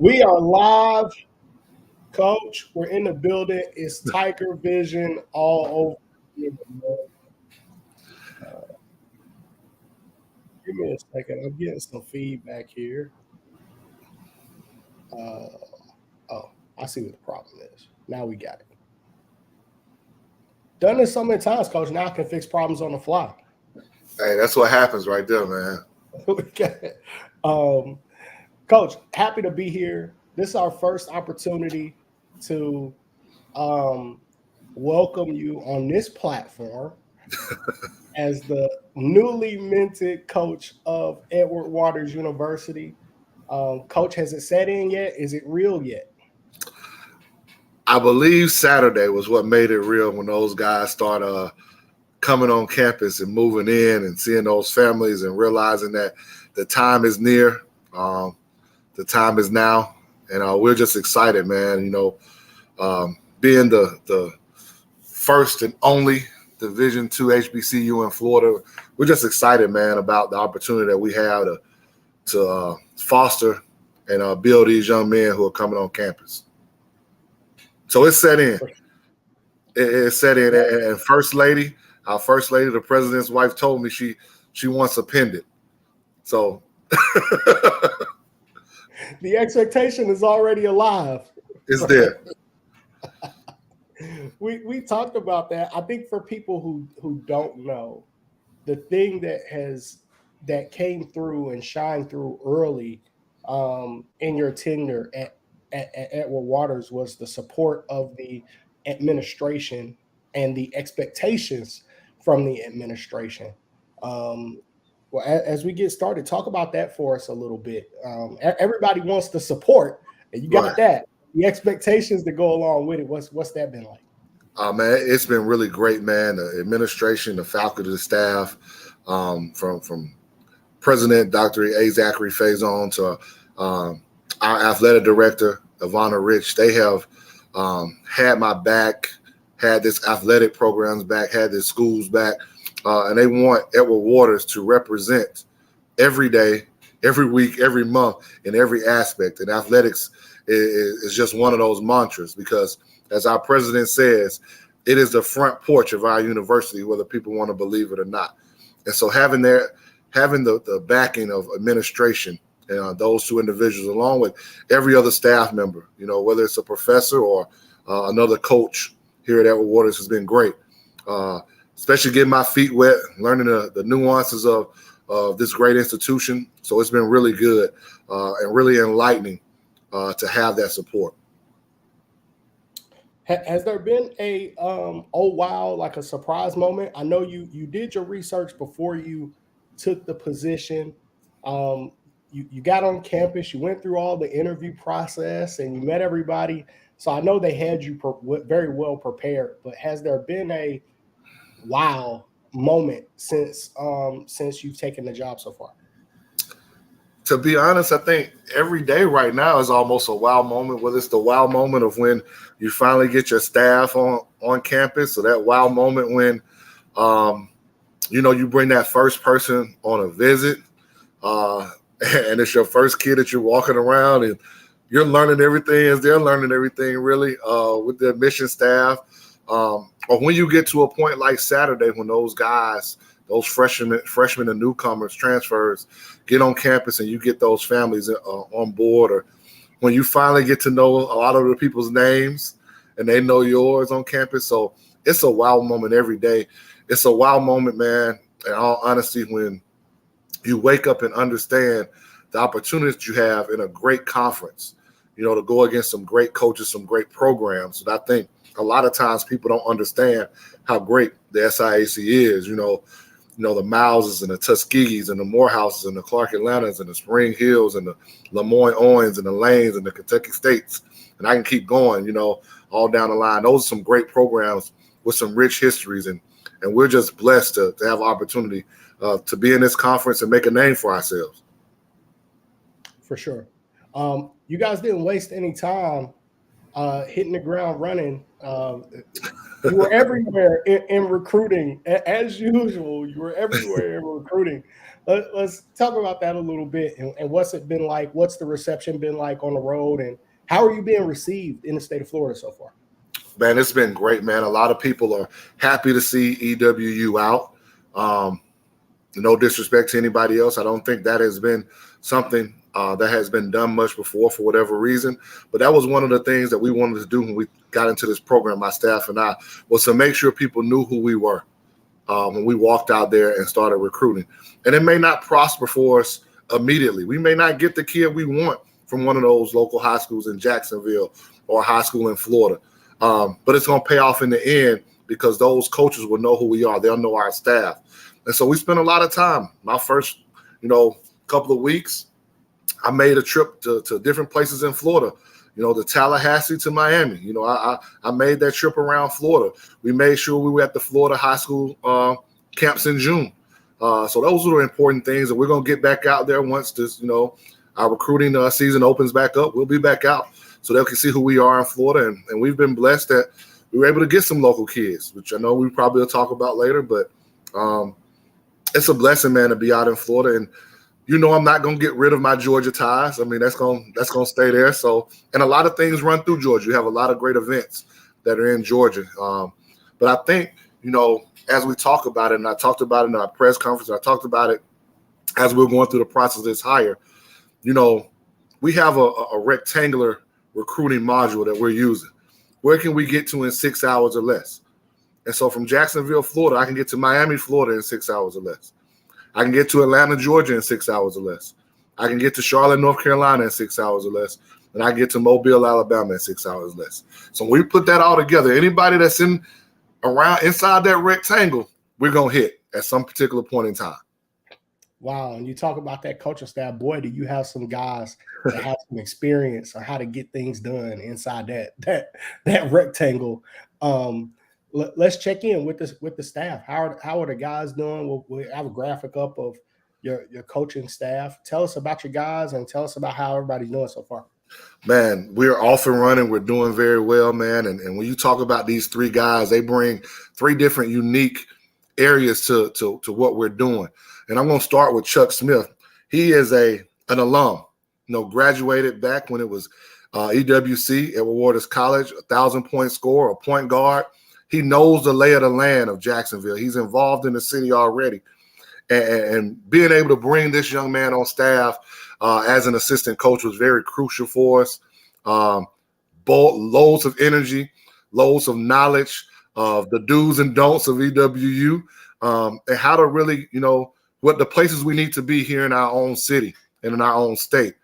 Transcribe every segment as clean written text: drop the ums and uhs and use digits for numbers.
We are live, Coach. We're in the building. It's Tiger Vision all over here. Give me a second. I'm getting some feedback here. Oh, I see what the problem is. Now we got it. Done this so many times, Coach. Now I can fix problems on the fly. Hey, that's what happens right there, man. Coach, happy to be here. This is our first opportunity to welcome you on this platform as the newly minted coach of Edward Waters University. Coach, has it set in yet? Is it real yet? I believe Saturday was what made it real when those guys started coming on campus and moving in and seeing those families and realizing that the time is near. The time is now. And we're just excited, man. Being the first and only Division II HBCU in Florida, we're just excited, man, about the opportunity that we have to foster and build these young men who are coming on campus. So it's set in. It's set in. And our first lady, the president's wife, told me she wants a pendant. So the expectation is already alive. It's there. We talked about that. I think for people who don't know, the thing that came through and shined through early in your tenure at Edward Waters was the support of the administration and the expectations from the administration. Well, as we get started, talk about that for us a little bit. Everybody wants the support, and you got Right. that. The expectations that go along with it. What's that been like? Man, it's been really great, man. The administration, the faculty, the staff, from President Dr. A. Zachary Faison to our athletic director, Ivana Rich. They have had my back, had this athletic programs back, had this schools back, and they want Edward Waters to represent every day, every week, every month, in every aspect. And athletics is just one of those mantras because, as our president says, it is the front porch of our university, whether people want to believe it or not. And so having the backing of administration and those two individuals, along with every other staff member, whether it's a professor or another coach here at Edward Waters, has been great. Especially getting my feet wet, learning the nuances of this great institution. So it's been really good and really enlightening to have that support. Has there been a like a surprise moment? I know you did your research before you took the position. You got on campus, you went through all the interview process, and you met everybody. So I know they had you very well prepared. But has there been a wow moment since you've taken the job so far? To be honest, I think every day right now is almost a wow moment, whether it's the wow moment of when you finally get your staff on campus, or that wow moment when, you bring that first person on a visit and it's your first kid that you're walking around and you're learning everything as they're learning everything really with the admission staff. Or when you get to a point like Saturday when those guys, those freshmen and newcomers, transfers, get on campus and you get those families on board, or when you finally get to know a lot of the people's names and they know yours on campus. So it's a wow moment every day. It's a wow moment, man, in all honesty, when you wake up and understand the opportunities you have in a great conference, to go against some great coaches, some great programs. And I think a lot of times people don't understand how great the SIAC is, the Mouses and the Tuskegees and the Morehouses and the Clark Atlantas and the Spring Hills and the Lemoyne Owens and the Lanes and the Kentucky States. And I can keep going, all down the line. Those are some great programs with some rich histories. And we're just blessed to have opportunity to be in this conference and make a name for ourselves. For sure. You guys didn't waste any time hitting the ground running. You were everywhere in recruiting, as usual. You were everywhere in recruiting. Let's talk about that a little bit, and what's it been like? What's the reception been like on the road, and how are you being received in the state of Florida so far? Man, it's been great, man. A lot of people are happy to see EWU out. No disrespect to anybody else. I don't think that has been something that has been done much before for whatever reason. But that was one of the things that we wanted to do when we got into this program, my staff and I, was to make sure people knew who we were when we walked out there and started recruiting. And it may not prosper for us immediately. We may not get the kid we want from one of those local high schools in Jacksonville or a high school in Florida. But it's going to pay off in the end because those coaches will know who we are. They'll know our staff. And so we spent a lot of time. My first, couple of weeks, I made a trip to different places in Florida, the Tallahassee to Miami. I made that trip around Florida. We made sure we were at the Florida high school camps in June. So those are the important things. And we're going to get back out there once this, our recruiting season opens back up. We'll be back out so they can see who we are in Florida. And we've been blessed that we were able to get some local kids, which I know we probably will talk about later. But it's a blessing, man, to be out in Florida. And I'm not going to get rid of my Georgia ties. I mean, that's going to stay there. So, and a lot of things run through Georgia. You have a lot of great events that are in Georgia. But I think, as we talk about it, and I talked about it in our press conference, I talked about it as we we're going through the process of this hire, we have a rectangular recruiting module that we're using. Where can we get to in 6 hours or less? And so from Jacksonville, Florida, I can get to Miami, Florida in 6 hours or less. I can get to Atlanta, Georgia in 6 hours or less. I can get to Charlotte, North Carolina in 6 hours or less. And I can get to Mobile, Alabama in 6 hours or less. So when we put that all together, anybody that's inside that rectangle, we're going to hit at some particular point in time. Wow. And you talk about that coaching staff, boy, do you have some guys that have some experience on how to get things done inside that rectangle. Let's check in with the staff. How are the guys doing? We'll have a graphic up of your coaching staff. Tell us about your guys and tell us about how everybody's doing so far. Man, we're off and running. We're doing very well, man. And when you talk about these three guys, they bring three different unique areas to what we're doing. And I'm going to start with Chuck Smith. He is an alum, graduated back when it was EWC, Edward Waters College, 1,000-point scorer, a point guard. He knows the lay of the land of Jacksonville. He's involved in the city already. And being able to bring this young man on staff as an assistant coach was very crucial for us. Loads of energy, loads of knowledge of the do's and don'ts of EWU, and how to really, what the places we need to be here in our own city and in our own state.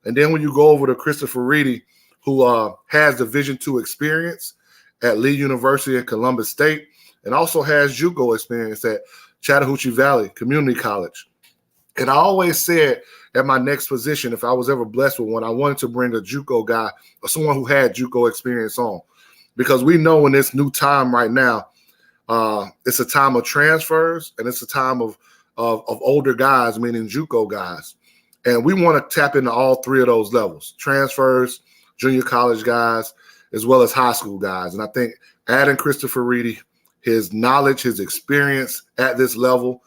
And then when you go over to Christopher Reedy, who has the Division II experience at Lee University in Columbus State, and also has JUCO experience at Chattahoochee Valley Community College. And I always said at my next position, if I was ever blessed with one, I wanted to bring a JUCO guy or someone who had JUCO experience on, because we know in this new time right now, it's a time of transfers and it's a time of older guys, meaning JUCO guys. And we want to tap into all three of those levels: transfers, junior college guys, as well as high school guys. And I think adding Christopher Reedy, his knowledge, his experience at this level,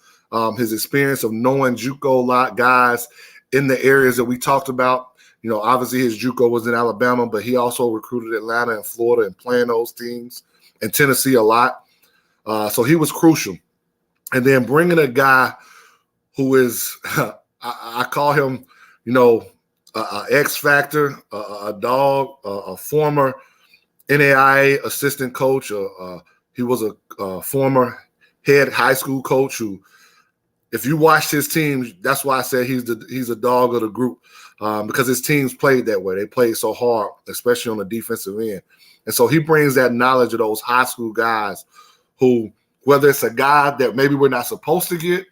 his experience of knowing JUCO guys in the areas that we talked about. Obviously his JUCO was in Alabama, but he also recruited Atlanta and Florida and playing those teams, and Tennessee a lot. So he was crucial. And then bringing a guy who is, I call him, a X factor, a dog, a former NAIA assistant coach. He was a former head high school coach who, if you watched his team, that's why I said he's a dog of the group, because his teams played that way. They played so hard, especially on the defensive end. And so he brings that knowledge of those high school guys who, whether it's a guy that maybe we're not supposed to get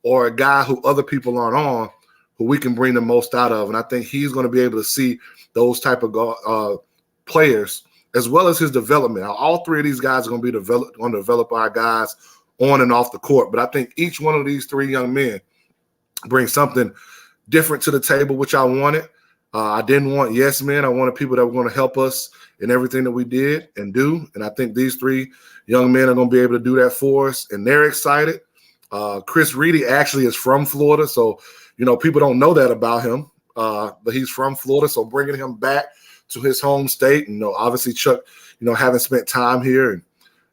or a guy who other people aren't on, who we can bring the most out of. And I think he's going to be able to see those type of players, as well as his development. All three of these guys are going to develop our guys on and off the court. But I think each one of these three young men brings something different to the table, which I wanted. I didn't want yes men. I wanted people that were going to help us in everything that we did and do. And I think these three young men are going to be able to do that for us. And they're excited. Chris Reedy actually is from Florida, so people don't know that about him, but he's from Florida. So bringing him back to his home state, and obviously Chuck, having spent time here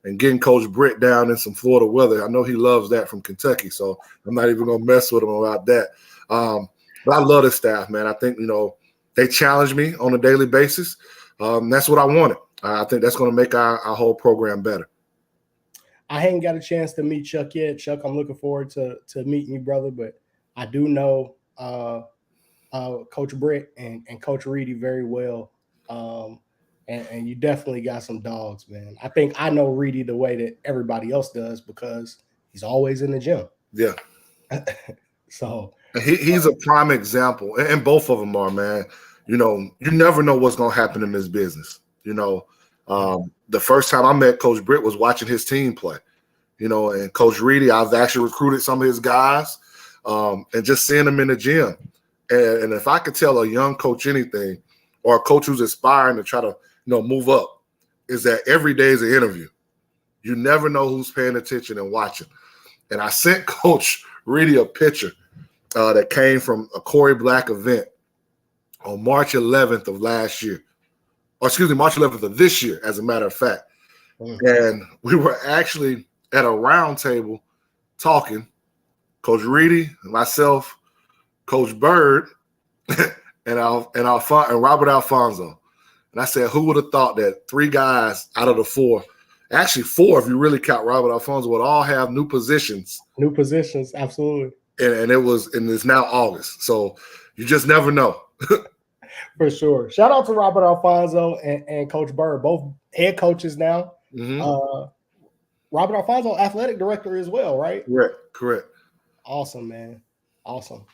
and getting Coach Britt down in some Florida weather, I know he loves that from Kentucky. So I'm not even gonna mess with him about that. But I love this staff, man. I think they challenge me on a daily basis. That's what I wanted. I think that's going to make our whole program better. I hadn't got a chance to meet Chuck yet. Chuck, I'm looking forward to meeting you, brother. But I do know Coach Britt and Coach Reedy very well. And you definitely got some dogs, man. I think I know Reedy the way that everybody else does because he's always in the gym. Yeah. So he's a prime example, and both of them are, man. You never know what's going to happen in this business. The first time I met Coach Britt was watching his team play. And Coach Reedy, I've actually recruited some of his guys, and just seeing them in the gym. And if I could tell a young coach anything, or a coach who's aspiring to try to move up, is that every day is an interview. You never know who's paying attention and watching. And I sent Coach Reedy a picture that came from a Corey Black event on March 11th of last year. Or excuse me, March 11th of this year, as a matter of fact. And we were actually at a round table talking, Coach Reedy, myself, Coach Bird, and Robert Alfonso. And I said, who would have thought that 3 guys out of the 4, actually 4 if you really count Robert Alfonso, would all have new positions. New positions, absolutely. And it's now August. So you just never know. For sure. Shout out to Robert Alfonso and Coach Bird, both head coaches now. Mm-hmm. Robert Alfonso, athletic director as well, right? Correct. Awesome, man. Awesome.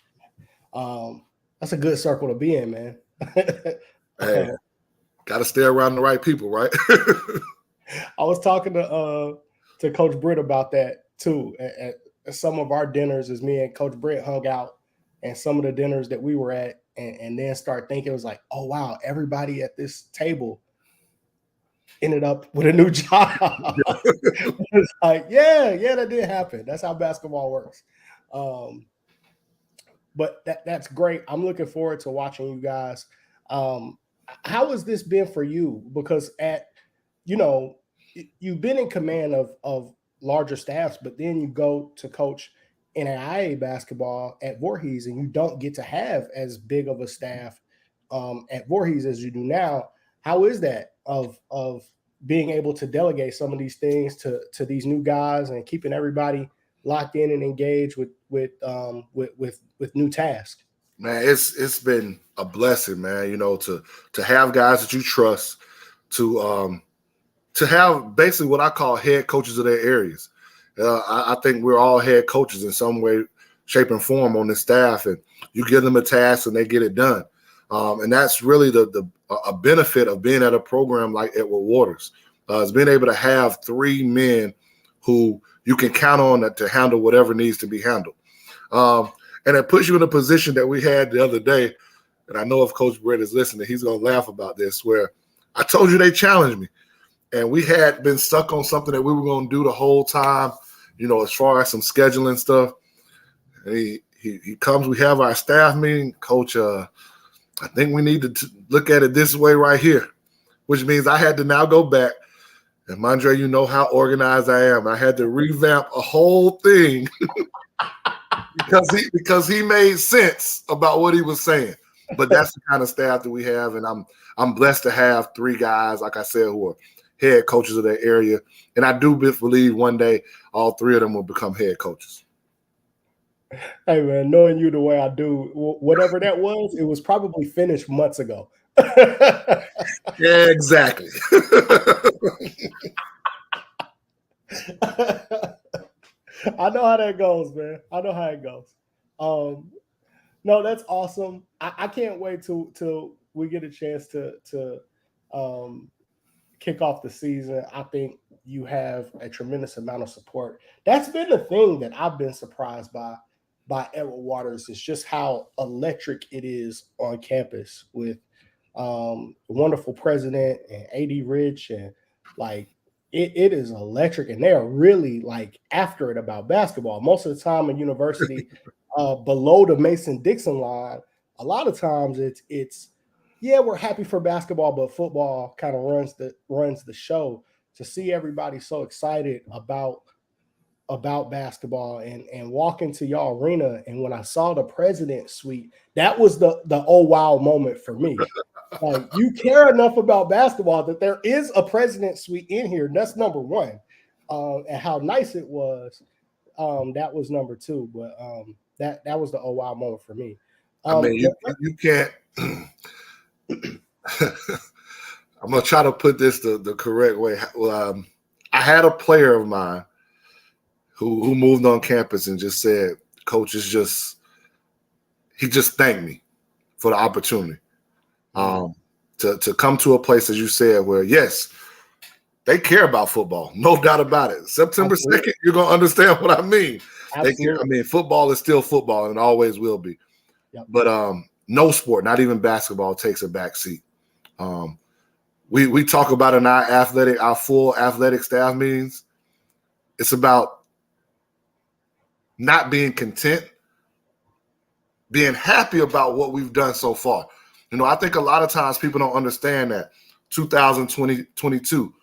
That's a good circle to be in, man. Hey, got to stay around the right people, right? I was talking to Coach Britt about that too. At some of our dinners, as me and Coach Britt hung out, and some of the dinners that we were at, and then start thinking, it was like, oh wow, everybody at this table ended up with a new job. It's like, yeah, that did happen. That's how basketball works. But that's great. I'm looking forward to watching you guys. How has this been for you? Because you've been in command of larger staffs, but then you go to coach NAIA basketball at Voorhees, and you don't get to have as big of a staff at Voorhees as you do now. How is that of being able to delegate some of these things to these new guys and keeping everybody locked in and engaged with new tasks? Man, it's been a blessing, man. To have guys that you trust, to have basically what I call head coaches of their areas. I think we're all head coaches in some way, shape, and form on the staff, and you give them a task and they get it done. And that's really a benefit of being at a program like Edward Waters. Is being able to have 3 men who you can count on to handle whatever needs to be handled. And it puts you in a position that we had the other day, and I know if Coach Britt is listening, he's going to laugh about this, where I told you they challenged me. And we had been stuck on something that we were going to do the whole time, as far as some scheduling stuff. And he comes, we have our staff meeting. Coach, I think we need to look at it this way right here, which means I had to now go back. And Mondre, you know how organized I am. I had to revamp a whole thing because he made sense about what he was saying. But that's the kind of staff that we have, and I'm blessed to have 3 guys, like I said, who are head coaches of their area. And I do believe one day all 3 of them will become head coaches. Hey, man, knowing you the way I do, whatever that was, it was probably finished months ago. Yeah, exactly. I know how that goes, man. I know how it goes. No, that's awesome. I can't wait till we get a chance to kick off the season. I think you have a tremendous amount of support. That's been the thing that I've been surprised by Edward Waters, is just how electric it is on campus with the wonderful president and AD Rich, and it is electric, and they are really like after it about basketball. Most of the time in university, below the Mason-Dixon line, a lot of times it's yeah, we're happy for basketball, but football kind of runs the show. To see everybody so excited about basketball and walk into y'all arena, and when I saw the president suite, that was the oh wow moment for me. Like, you care enough about basketball that there is a president suite in here. That's number one. And how nice it was. That was number two. But that was the oh wow moment for me. I mean, you can't. I'm gonna try to put this the correct way. I had a player of mine who moved on campus and just said, "Coach he just thanked me for the opportunity to come to a place, as you said, where yes, they care about football, no doubt about it. September 2nd, you're gonna understand what I mean. They care. I mean, football is still football and it always will be. Yep. But no sport, not even basketball, takes a back seat. We talk about in our full athletic staff meetings. It's about not being content, being happy about what we've done so far. You know, I think a lot of times people don't understand that 2022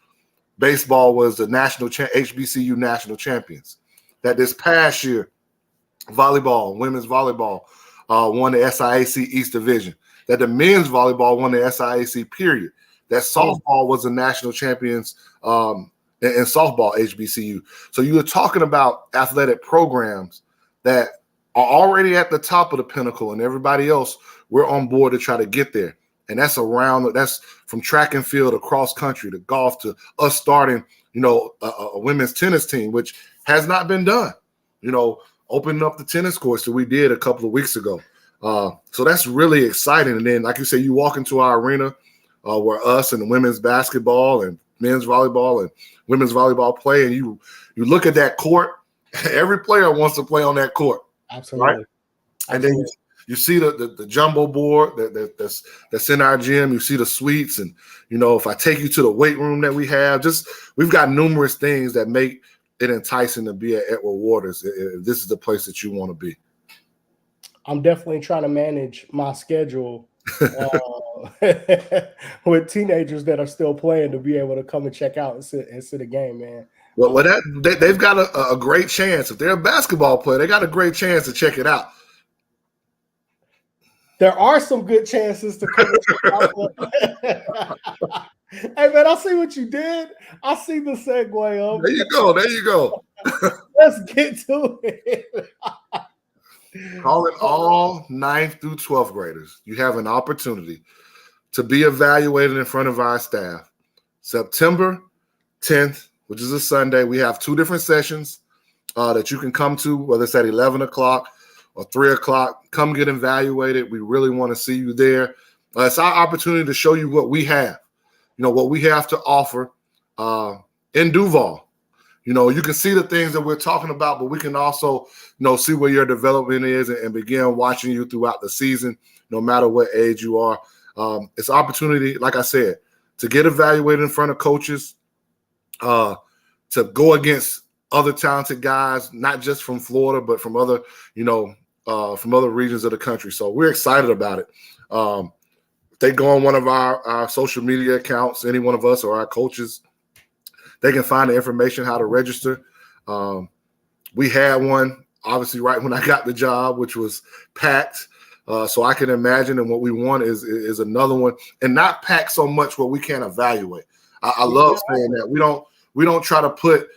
baseball was the HBCU national champions. That this past year, volleyball, women's volleyball, won the SIAC East Division. That the men's volleyball won the SIAC period. That softball was the national champions in softball HBCU. So you were talking about athletic programs that are already at the top of the pinnacle, and everybody else, we're on board to try to get there. And that's from track and field to cross country to golf to us starting, a women's tennis team, which has not been done, opening up the tennis courts that we did a couple of weeks ago. So that's really exciting. And then, like you say, you walk into our arena where us and women's basketball and men's volleyball and women's volleyball play, and you look at that court, every player wants to play on that court. Absolutely. Right? And then you see the jumbo board that's in our gym. You see the suites, and if I take you to the weight room that we have, we've got numerous things that make it enticing to be at Edward Waters if this is the place that you want to be. I'm definitely trying to manage my schedule with teenagers that are still playing to be able to come and check out and sit a game, man. Well, they've got a great chance. If they're a basketball player, they got a great chance to check it out. There are some good chances to come and check out. Hey, man, I see what you did. I see the segue up. There you go. Let's get to it. Calling all 9th through 12th graders. You have an opportunity to be evaluated in front of our staff. September 10th, which is a Sunday. We have 2 different sessions that you can come to, whether it's at 11 o'clock or 3 o'clock. Come get evaluated. We really want to see you there. It's our opportunity to show you what we have, what we have to offer in Duval. You can see the things that we're talking about, but we can also, see where your development is and begin watching you throughout the season, no matter what age you are. It's an opportunity, like I said, to get evaluated in front of coaches, to go against other talented guys, not just from Florida, but from other, from other regions of the country. So we're excited about it. If they go on one of our social media accounts, any one of us or our coaches, they can find the information how to register. We had one, obviously, right when I got the job, which was packed. So I can imagine, and what we want is another one, and not packed so much where we can't evaluate. I love saying that. We don't try to put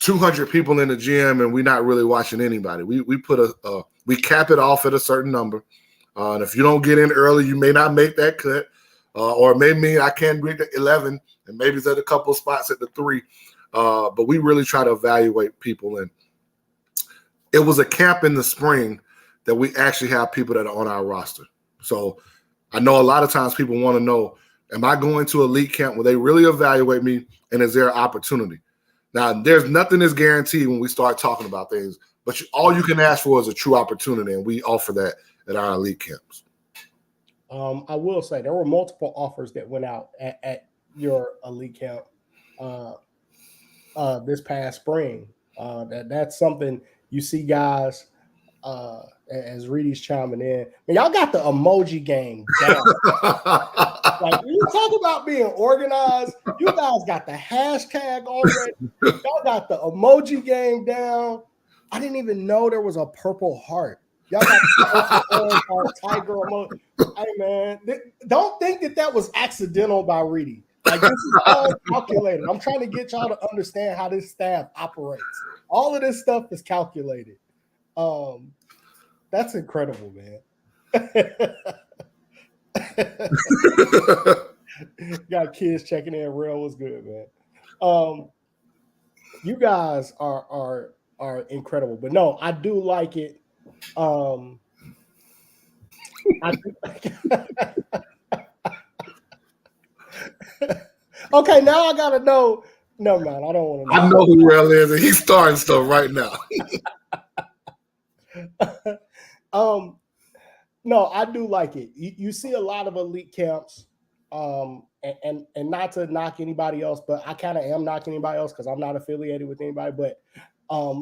200 people in the gym and we're not really watching anybody. We cap it off at a certain number. And if you don't get in early, you may not make that cut. Or maybe I can't reach the 11, and maybe there's a couple of spots at the 3. But we really try to evaluate people. And it was a camp in the spring that we actually have people that are on our roster. So I know a lot of times people want to know, am I going to elite camp where they really evaluate me, and is there an opportunity? Now, there's nothing that's guaranteed when we start talking about things, but all you can ask for is a true opportunity, and we offer that at our elite camps. I will say there were multiple offers that went out at your elite camp. this past spring. That's something you see guys as Reedy's chiming in. And y'all got the emoji game down. Like, when you talk about being organized, you guys got the hashtag already. Y'all got the emoji game down. I didn't even know there was a purple heart. Y'all got the orange heart, tiger emoji. Hey, man, don't think that was accidental by Reedy. Like, this is all calculated. I'm trying to get y'all to understand how this staff operates. All of this stuff is calculated. That's incredible, man. Got kids checking in. Real was good, man. You guys are incredible, but no, I do like it. I do okay, now I gotta know. No, man, I don't want to know. I know who Real is, and he's starting stuff right now. No, I do like it. You see a lot of elite camps, and not to knock anybody else, but I kind of am knocking anybody else because I'm not affiliated with anybody. But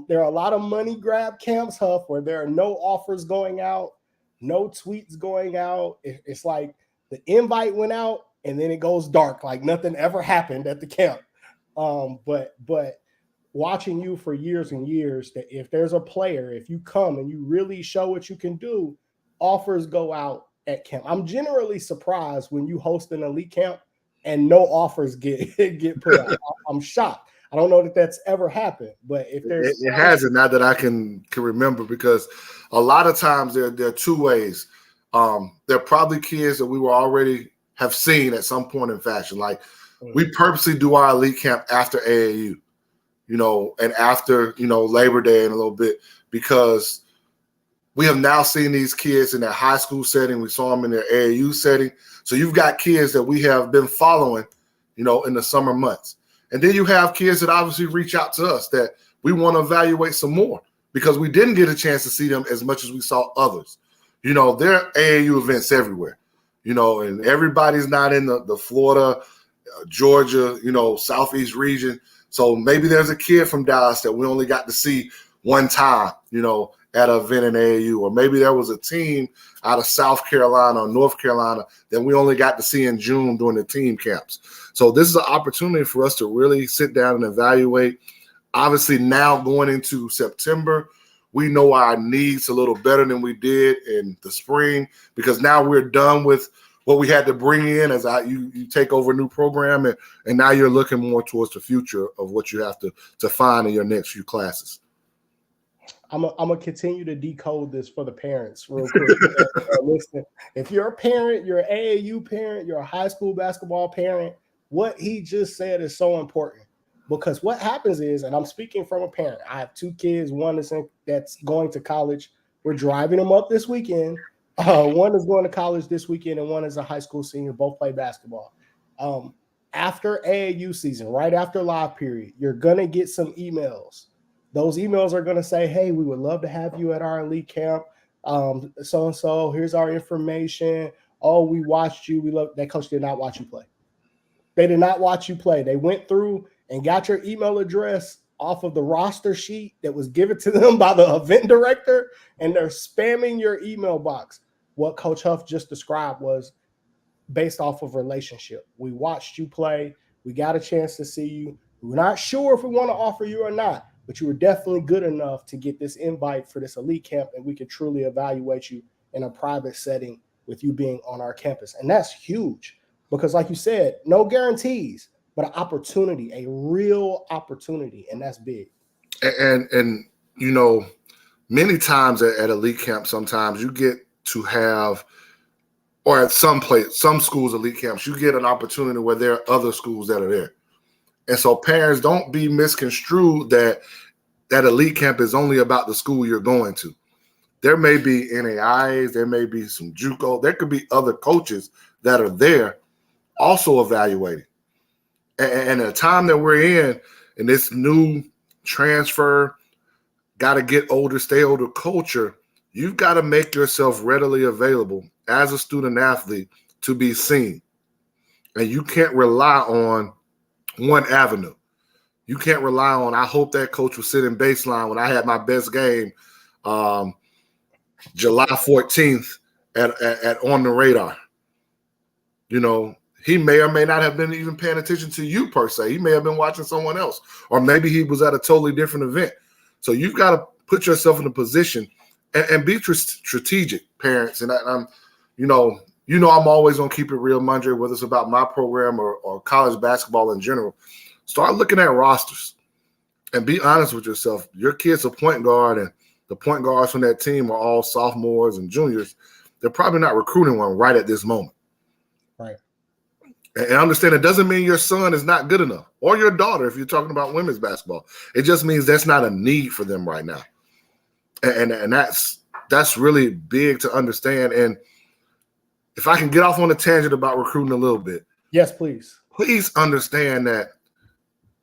there are a lot of money grab camps, Huff, where there are no offers going out, no tweets going out. It's like the invite went out and then it goes dark, like nothing ever happened at the camp. But watching you for years and years, that if there's a player, if you come and you really show what you can do, offers go out at camp. I'm generally surprised when you host an elite camp and no offers get put out. I'm shocked. I don't know that that's ever happened, but if there's it hasn't, not that I can remember, because a lot of times there are two ways. There are probably kids that we were already have seen at some point in fashion. Like, we purposely do our elite camp after AAU, and after, Labor Day and a little bit, because we have now seen these kids in their high school setting. We saw them in their AAU setting. So you've got kids that we have been following, in the summer months. And then you have kids that obviously reach out to us that we want to evaluate some more because we didn't get a chance to see them as much as we saw others. There are AAU events everywhere, and everybody's not in the Florida, Georgia, Southeast region. So maybe there's a kid from Dallas that we only got to see one time, at an event in AAU, or maybe there was a team out of South Carolina or North Carolina that we only got to see in June during the team camps. So this is an opportunity for us to really sit down and evaluate. Obviously, now going into September, we know our needs a little better than we did in the spring, because now we're done with what we had to bring in as you take over a new program, and now you're looking more towards the future of what you have to find in your next few classes. I'm gonna continue to decode this for the parents real quick. Listen, if you're a parent, you're an AAU parent, you're a high school basketball parent, what he just said is so important, because what happens is, and I'm speaking from a parent, I have two kids, one that's going to college. We're driving them up this weekend. One is going to college this weekend, and one is a high school senior. Both play basketball. After AAU season, right after live period, you're gonna get some emails. Those emails are going to say, hey, we would love to have you at our elite camp. So-and-so, here's our information. Oh, we watched you. We love that. Coach did not watch you play. They did not watch you play. They went through and got your email address off of the roster sheet that was given to them by the event director, and they're spamming your email box. What Coach Huff just described was based off of relationship. We watched you play. We got a chance to see you. We're not sure if we want to offer you or not, but you were definitely good enough to get this invite for this elite camp, and we could truly evaluate you in a private setting with you being on our campus. And that's huge because, like you said, no guarantees, but an opportunity, a real opportunity, and that's big. And many times at elite camp, sometimes you get to have, or at some schools elite camps, you get an opportunity where there are other schools that are there. And so parents, don't be misconstrued that elite camp is only about the school you're going to. There may be NAIAs, there may be some JUCO, there could be other coaches that are there also evaluating. And the time that we're in this new transfer, got to get older, stay older culture, you've got to make yourself readily available as a student athlete to be seen. And you can't rely on one avenue. You can't rely on, I hope that coach was sitting baseline when I had my best game July 14th at On the Radar. You know, he may or may not have been even paying attention to you per se. He may have been watching someone else, or maybe he was at a totally different event. So you've got to put yourself in a position and be strategic, parents. And I'm always going to keep it real, Mondre, whether it's about my program or college basketball in general. Start looking at rosters and be honest with yourself. Your kid's a point guard, and the point guards from that team are all sophomores and juniors. They're probably not recruiting one right at this moment. Right. And understand it doesn't mean your son is not good enough, or your daughter if you're talking about women's basketball. It just means that's not a need for them right now. And that's really big to understand. And if I can get off on a tangent about recruiting a little bit. Yes, please. Please understand that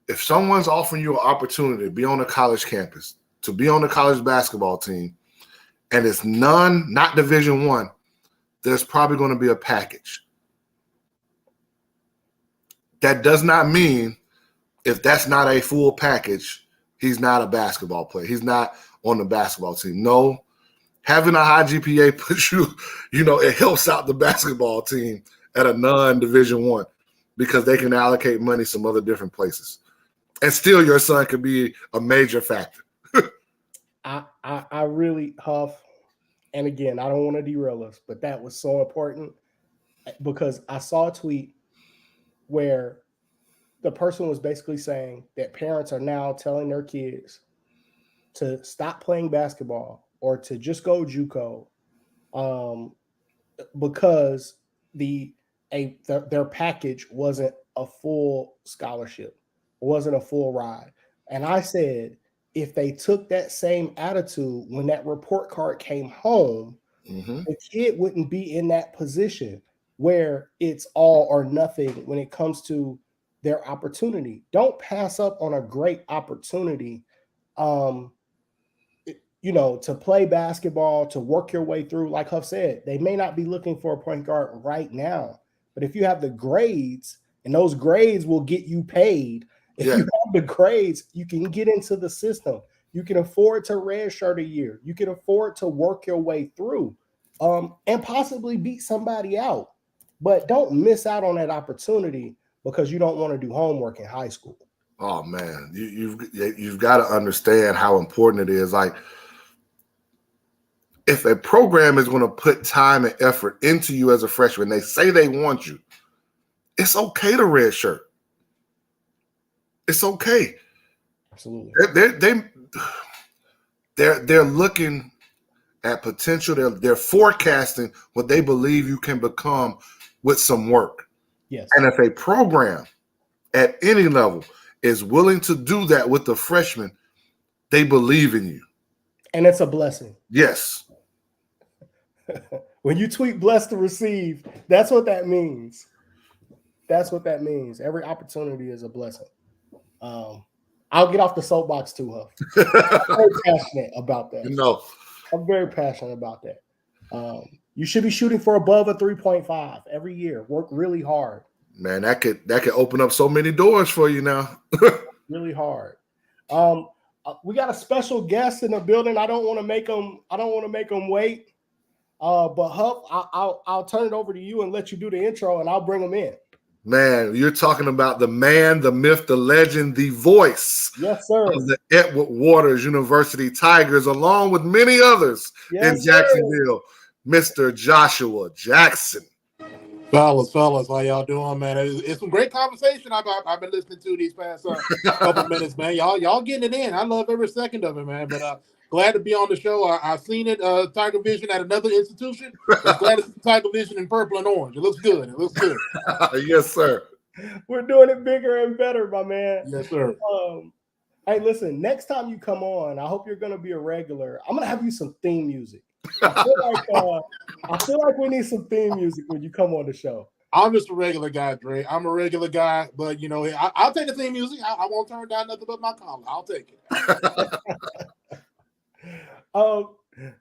if someone's offering you an opportunity to be on a college campus, to be on a college basketball team, and it's not Division I, there's probably going to be a package. That does not mean if that's not a full package, he's not a basketball player. He's not on the basketball team. No, having a high GPA puts you, it helps out the basketball team at a non-Division I because they can allocate money some other different places. And still your son could be a major factor. I really, Huff, and again, I don't want to derail us, but that was so important because I saw a tweet where the person was basically saying that parents are now telling their kids to stop playing basketball or to just go JUCO because their package wasn't a full scholarship, wasn't a full ride. And I said, if they took that same attitude when that report card came home, the kid wouldn't be in that position where it's all or nothing when it comes to their opportunity. Don't pass up on a great opportunity, to play basketball, to work your way through. Like Huff said, they may not be looking for a point guard right now, but if you have the grades, and those grades will get you paid. If you have the grades, you can get into the system. You can afford to redshirt a year. You can afford to work your way through and possibly beat somebody out. But don't miss out on that opportunity because you don't want to do homework in high school. Oh, man, you've got to understand how important it is. Like, if a program is going to put time and effort into you as a freshman, they say they want you, it's okay to redshirt. It's okay. Absolutely. They're looking at potential. They're forecasting what they believe you can become with some work. Yes. And if a program at any level is willing to do that with the freshman, they believe in you. And it's a blessing. Yes. When you tweet blessed to receive, that's what that means. That's what that means. Every opportunity is a blessing. I'll get off the soapbox too, Huff. I'm very passionate about that. I'm very passionate about that. You should be shooting for above a 3.5 every year. Work really hard. Man, that could open up so many doors for you now. Really hard. We got a special guest in the building. I don't want to make them wait. But Huff, I'll turn it over to you and let you do the intro, and I'll bring them in. Man, you're talking about the man, the myth, the legend, the voice. Yes, sir. Of the Edward Waters University Tigers, along with many others in Jacksonville, Mr. Joshua Jackson. Fellas, how y'all doing, man? It's some great conversation I've been listening to these past couple minutes, man. Y'all getting it in. I love every second of it, man. But glad to be on the show. I've seen it, Tiger Vision at another institution. I'm glad it's Tiger Vision in purple and orange. It looks good. Yes, sir. We're doing it bigger and better, my man. Yes, sir. Hey, listen, next time you come on, I hope you're going to be a regular. I'm going to have you some theme music. I feel like we need some theme music when you come on the show. I'm just a regular guy, Dre. I'm a regular guy, but I'll take the theme music. I won't turn down nothing but my collar. I'll take it.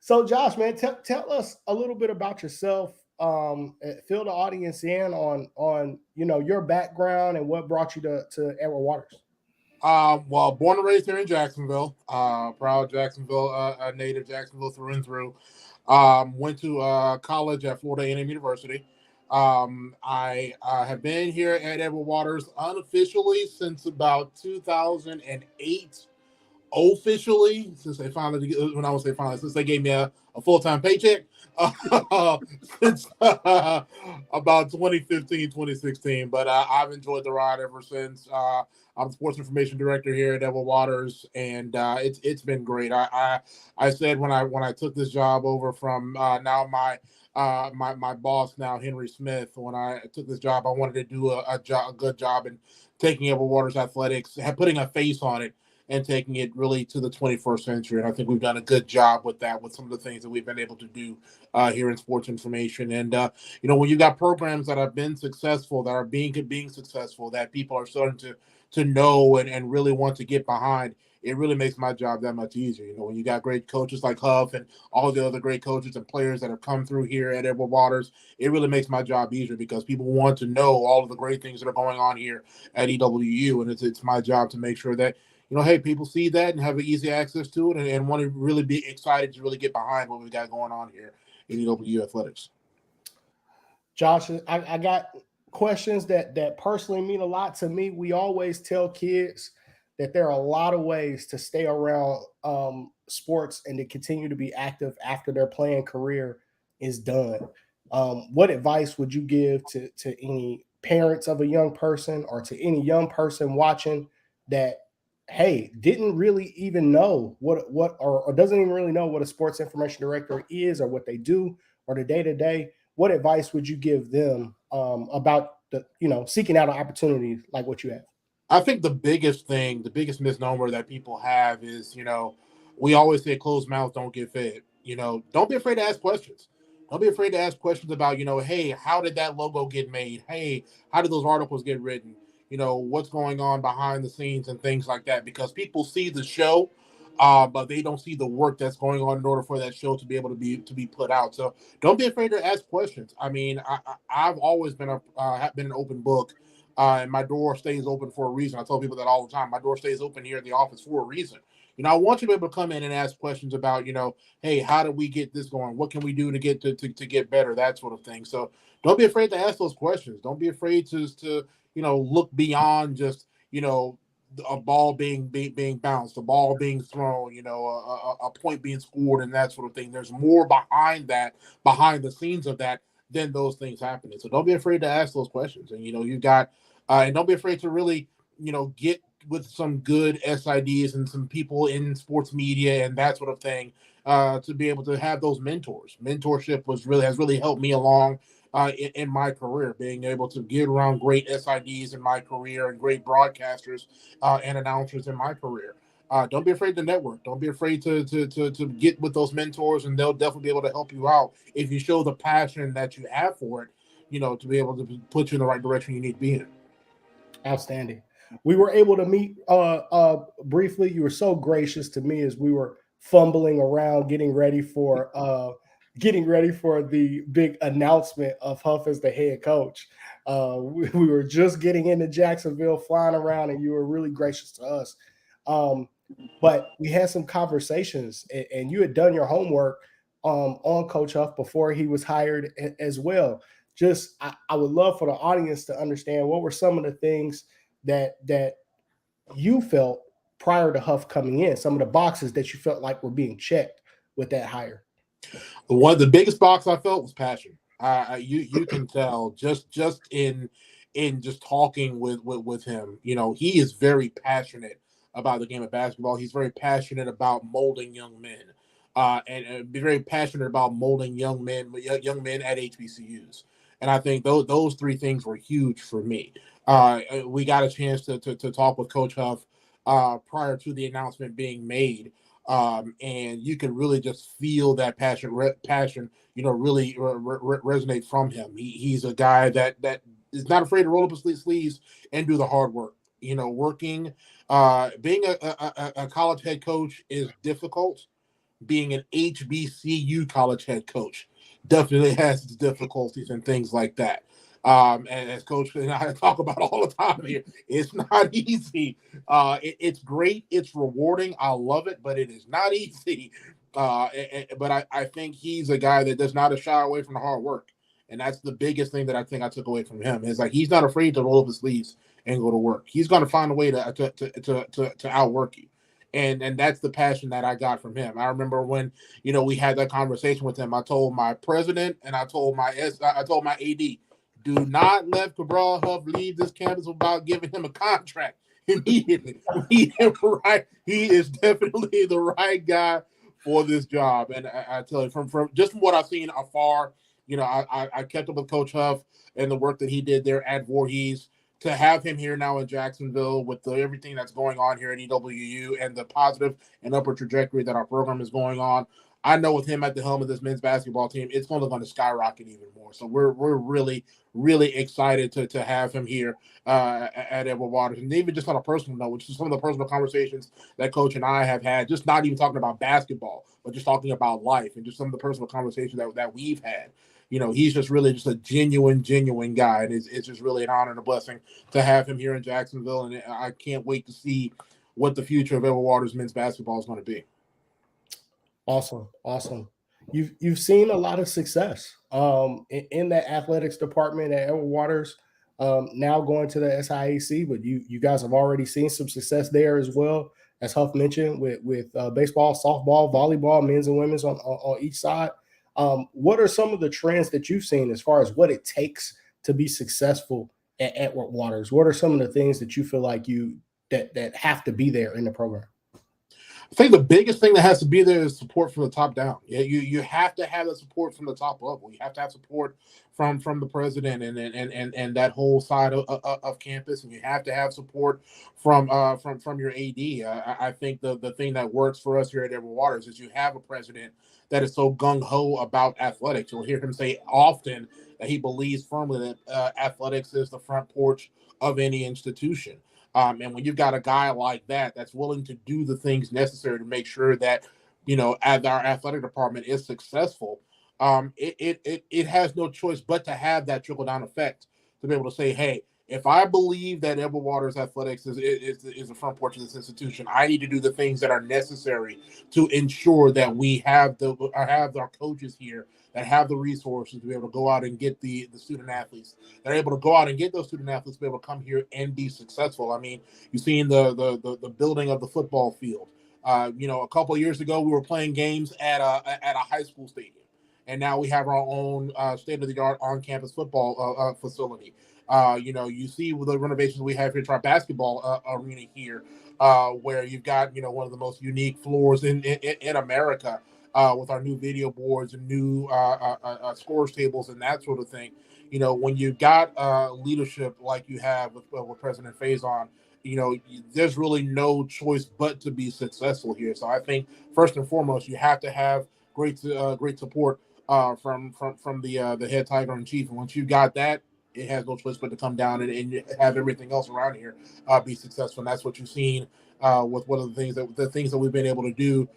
So Josh, man, tell us a little bit about yourself. Fill the audience in on your background and what brought you to Edward Waters. Well, born and raised here in Jacksonville, proud Jacksonville, native Jacksonville through and through. Went to college at Florida A&M University. I have been here at Edward Waters unofficially since about 2008. Officially, since they finally, when I would say finally, since they gave me a full-time paycheck, since about 2015, 2016. But I've enjoyed the ride ever since. I'm sports information director here at Devil Waters, and it's been great. I said when I took this job over from now my boss now Henry Smith, when I took this job, I wanted to do a good job in taking Devil Waters athletics, putting a face on it, and taking it really to the 21st century. And I think we've done a good job with that, with some of the things that we've been able to do here in sports information. And, when you got programs that have been successful, that are being successful, that people are starting to know and really want to get behind, it really makes my job that much easier. When you got great coaches like Huff and all the other great coaches and players that have come through here at Edward Waters, it really makes my job easier because people want to know all of the great things that are going on here at EWU. And it's my job to make sure that, hey, people see that and have easy access to it and want to really be excited to really get behind what we got going on here in EWU athletics. Josh, I got questions that personally mean a lot to me. We always tell kids that there are a lot of ways to stay around sports and to continue to be active after their playing career is done. What advice would you give to any parents of a young person or to any young person watching that, hey, didn't really even know what or doesn't even really know what a sports information director is or what they do or the day-to-day? What advice would you give them about the seeking out an opportunity like what you have? I think the biggest misnomer that people have is, we always say closed mouths don't get fed. Don't be afraid to ask questions. Don't be afraid to ask questions about, hey, how did that logo get made? Hey, how did those articles get written? What's going on behind the scenes and things like that, because people see the show, but they don't see the work that's going on in order for that show to be able to be put out. So don't be afraid to ask questions. I mean, I've always been an open book, and my door stays open for a reason. I tell people that all the time. My door stays open here in the office for a reason. I want you to be able to come in and ask questions about, hey, how do we get this going? What can we do to get to get better? That sort of thing. So don't be afraid to ask those questions. Don't be afraid to look beyond just, a ball being bounced, a ball being thrown, a point being scored and that sort of thing. There's more behind that, behind the scenes of that, than those things happening. So don't be afraid to ask those questions. And, you've got, and don't be afraid to really, get with some good SIDs and some people in sports media and that sort of thing, to be able to have those mentors. Mentorship has really helped me along in my career, being able to get around great SIDs in my career and great broadcasters and announcers in my career. Don't be afraid to network. Don't be afraid to get with those mentors, and they'll definitely be able to help you out if you show the passion that you have for it, to be able to put you in the right direction you need to be in. Outstanding. We were able to meet briefly. You were so gracious to me as we were fumbling around getting ready for the big announcement of Huff as the head coach. We were just getting into Jacksonville, flying around, and you were really gracious to us. But we had some conversations, and you had done your homework on Coach Huff before he was hired as well. Just, I would love for the audience to understand what were some of the things that you felt prior to Huff coming in, some of the boxes that you felt like were being checked with that hire. One of the biggest box I felt was passion. You can tell just in just talking with him. He is very passionate about the game of basketball. He's very passionate about molding young men, and be very passionate about molding young men at HBCUs. And I think those three things were huge for me. We got a chance to talk with Coach Huff prior to the announcement being made. And you can really just feel that passion, really resonate from him. He's a guy that is not afraid to roll up his sleeves and do the hard work. Working, being a college head coach is difficult. Being an HBCU college head coach definitely has its difficulties and things like that. And as Coach and I talk about all the time here, it's not easy. It's great, it's rewarding. I love it, but it is not easy. But I think he's a guy that does not shy away from the hard work. And that's the biggest thing that I think I took away from him is like he's not afraid to roll up his sleeves and go to work. He's going to find a way to outwork you, and that's the passion that I got from him. I remember when we had that conversation with him. I told my president and I told my AD, do not let Cabral Huff leave this campus without giving him a contract immediately. He is definitely the right guy for this job. And I tell you, from what I've seen afar, I kept up with Coach Huff and the work that he did there at Voorhees. To have him here now in Jacksonville with everything that's going on here at EWU and the positive and upward trajectory that our program is going on, I know with him at the helm of this men's basketball team, it's only going to skyrocket even more. So we're really, really excited to have him here at Edward Waters. And even just on a personal note, which is some of the personal conversations that Coach and I have had, just not even talking about basketball, but just talking about life and just some of the personal conversations that we've had. He's just really just a genuine guy. And it's just really an honor and a blessing to have him here in Jacksonville. And I can't wait to see what the future of Edward Waters men's basketball is going to be. Awesome. You've seen a lot of success in that athletics department at Edward Waters. Now going to the SIAC, but you guys have already seen some success there as well, as Huff mentioned, with baseball, softball, volleyball, men's and women's on each side. What are some of the trends that you've seen as far as what it takes to be successful at Edward Waters? What are some of the things that you feel like that have to be there in the program? I think the biggest thing that has to be there is support from the top down. Yeah, you have to have the support from the top level. You have to have support from the president and that whole side of campus, and you have to have support from your AD. I think the thing that works for us here at Edward Waters is you have a president that is so gung-ho about athletics. You'll hear him say often that he believes firmly that athletics is the front porch of any institution. And when you've got a guy like that that's willing to do the things necessary to make sure that, as our athletic department is successful, it has no choice but to have that trickle-down effect to be able to say, hey, if I believe that Edward Waters Athletics is the front porch of this institution, I need to do the things that are necessary to ensure that we have our coaches here that have the resources to be able to go out and get the student athletes. They're able to go out and get those student athletes to be able to come here and be successful. I mean, you've seen the building of the football field. A couple of years ago, we were playing games at a high school stadium. And now we have our own state-of-the-art on-campus football facility. You see the renovations we have here to our basketball arena here, where you've got one of the most unique floors in America, with our new video boards and new scores tables and that sort of thing. When you've got leadership like you have with President Faison, there's really no choice but to be successful here. So I think first and foremost, you have to have great support from the head Tiger in chief, and once you got that, it has no choice but to come down and have everything else around here be successful. And that's what you've seen with one of the things that we've been able to do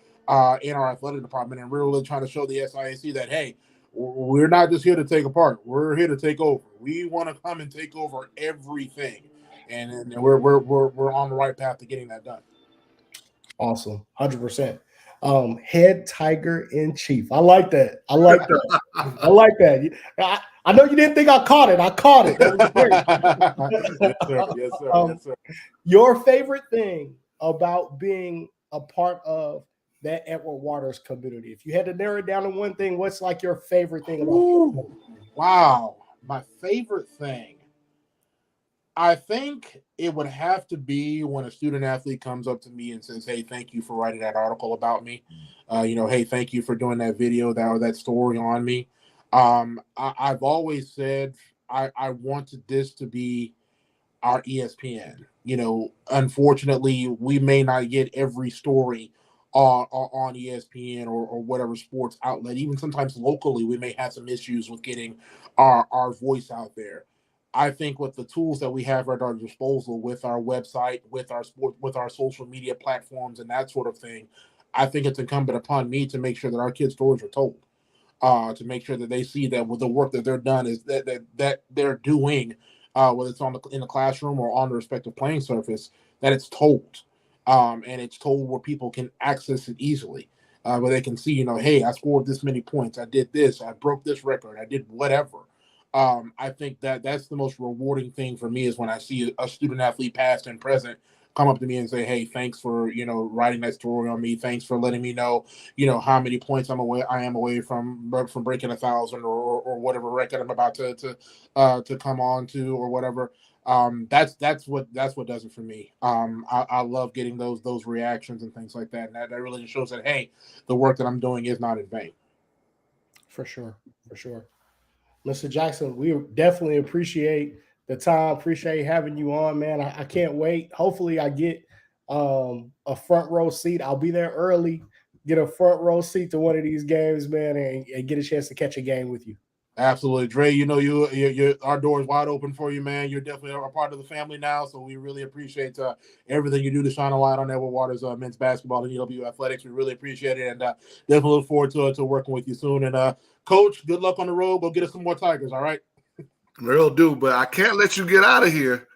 in our athletic department, and we're really trying to show the SIAC that, hey, we're not just here to take apart; we're here to take over. We want to come and take over everything, and we're on the right path to getting that done. Awesome, 100%. Head Tiger in chief. I like that. I like that. I know you didn't think I caught it. I caught it. That was great. Yes, sir. Yes, sir. Your favorite thing about being a part of that Edward Waters community, if you had to narrow it down to one thing, what's like your favorite thing about it? Wow. My favorite thing. I think it would have to be when a student athlete comes up to me and says, hey, thank you for writing that article about me. Hey, thank you for doing that video or that story on me. I've always said I wanted this to be our ESPN. Unfortunately, we may not get every story on ESPN or whatever sports outlet. Even sometimes locally, we may have some issues with getting our voice out there. I think with the tools that we have at our disposal, with our website, with our social media platforms and that sort of thing, I think it's incumbent upon me to make sure that our kids' stories are told. to make sure that they see that with the work that they're done is that they're doing, whether it's in the classroom or on the respective playing surface, that it's told, and it's told where people can access it easily, where they can see, hey, I scored this many points, I did this, I broke this record, I did whatever. I think that that's the most rewarding thing for me is when I see a student athlete, past and present, come up to me and say, "Hey, thanks for writing that story on me. Thanks for letting me know how many points I am away from breaking 1,000 or whatever record I'm about to come on to or whatever." That's what does it for me. I love getting those reactions and things like that. And that really just shows that, hey, the work that I'm doing is not in vain. For sure. Mr. Jackson, we definitely appreciate the time. Appreciate having you on, man. I can't wait. Hopefully, I get a front row seat. I'll be there early, get a front row seat to one of these games, man, and get a chance to catch a game with you. Absolutely, Dre. You our door is wide open for you, man. You're definitely a part of the family now, so we really appreciate everything you do to shine a light on Edward Waters men's basketball and EW athletics. We really appreciate it, and definitely look forward to working with you soon. And Coach, good luck on the road. Go get us some more Tigers. All right. Real do, but I can't let you get out of here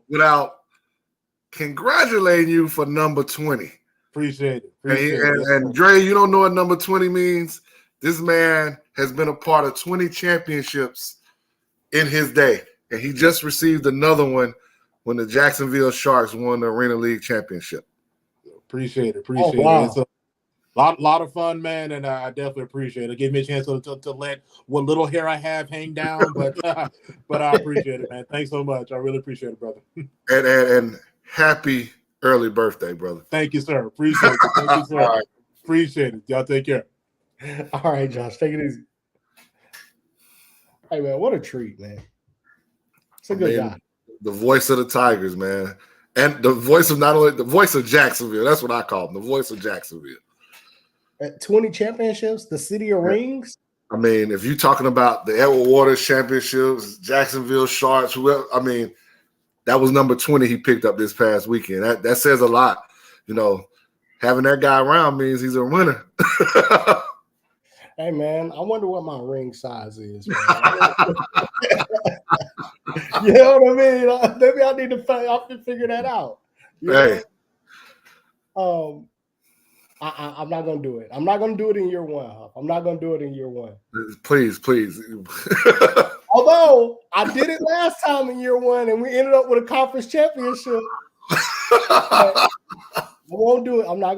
without congratulating you for number 20. Appreciate it. And Dre, you don't know what number 20 means? This man has been a part of 20 championships in his day, and he just received another one when the Jacksonville Sharks won the Arena League championship. Appreciate it. It's a lot of fun, man, and I definitely appreciate it. Give me a chance to let what little hair I have hang down, but I appreciate it, man. Thanks so much. I really appreciate it, brother. And happy early birthday, brother. Thank you, sir. Appreciate it. Thank you, sir. All right. Appreciate it. Y'all take care. All right, Josh, take it easy. Hey, man, what a treat, man. It's a good guy. The voice of the Tigers, man. And the voice of the voice of Jacksonville. That's what I call him, the voice of Jacksonville. At 20 championships, the city of rings. I mean, if you're talking about the Edward Waters championships, Jacksonville Sharks, whoever, I mean, that was number 20 he picked up this past weekend. That says a lot. Having that guy around means he's a winner. Hey, man, I wonder what my ring size is, man. You know what I mean? Maybe I need to figure that out. Hey. I'm not going to do it. I'm not going to do it in year one, Huff. I'm not going to do it in year one. Please. Although I did it last time in year one, and we ended up with a conference championship. I won't do it. I'm not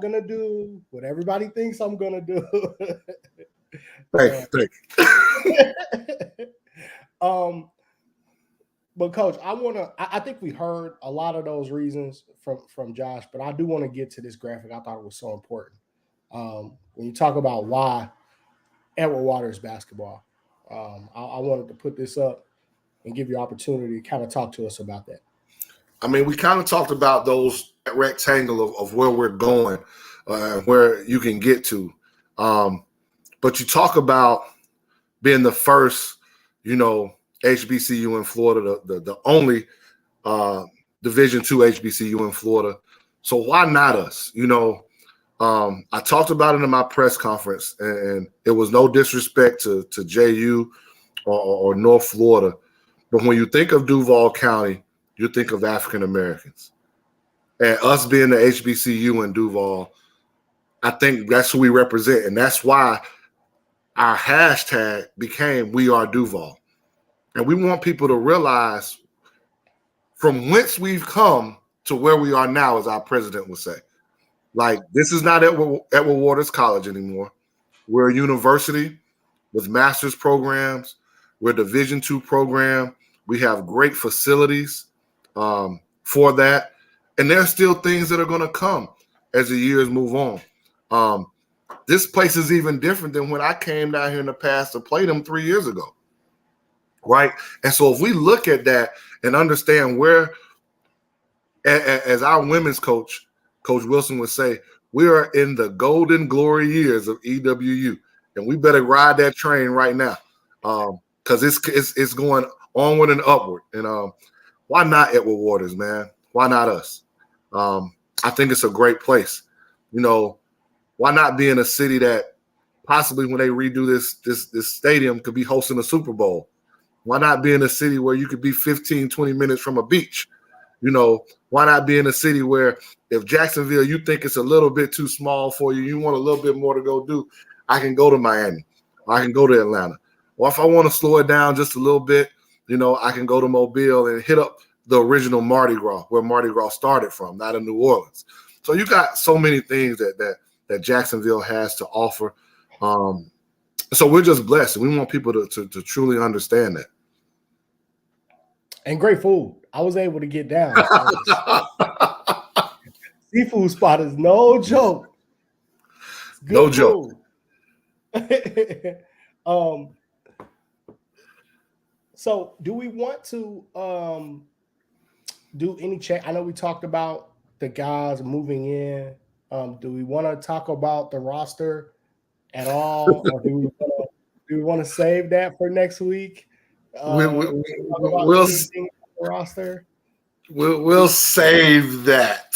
gonna do what everybody thinks I'm gonna do. Thank you. But Coach, I think we heard a lot of those reasons from Josh, but I do want to get to this graphic. I thought it was so important. When you talk about why Edward Waters basketball, I wanted to put this up and give you opportunity to kind of talk to us about that. I mean, we kind of talked about those rectangle of where we're going, where you can get to. But you talk about being the first, HBCU in Florida, the only Division II HBCU in Florida. So why not us? I talked about it in my press conference, and it was no disrespect to JU or North Florida. But when you think of Duval County, you think of African Americans. And us being the HBCU in Duval, I think that's who we represent. And that's why our hashtag became We Are Duval. And we want people to realize from whence we've come to where we are now, as our president would say. Like, this is not Edward Waters College anymore. We're a university with master's programs. We're a Division II program. We have great facilities for that. And there's still things that are going to come as the years move on. This place is even different than when I came down here in the past to play them 3 years ago, right? And so if we look at that and understand where, as our women's coach, Coach Wilson would say, we are in the golden glory years of EWU, and we better ride that train right now because it's going onward and upward. And why not Edward Waters, man? Why not us? I think it's a great place. Why not be in a city that possibly when they redo this stadium could be hosting a Super Bowl. Why not be in a city where you could be 15, 20 minutes from a beach? You know, why not be in a city where if Jacksonville, you think it's a little bit too small for you, you want a little bit more to go do, I can go to Miami, or I can go to Atlanta. Or if I want to slow it down just a little bit, you know, I can go to Mobile and hit up the original Mardi Gras, where Mardi Gras started from, not in New Orleans. So you got so many things that Jacksonville has to offer. So we're just blessed. We want people to truly understand that. And great food. I was able to get down. Seafood spot is no joke. No joke. So do we want to do any check? I know we talked about the guys moving in. Do we want to talk about the roster at all, or do we want to save that for next week? We'll roster. We'll save that.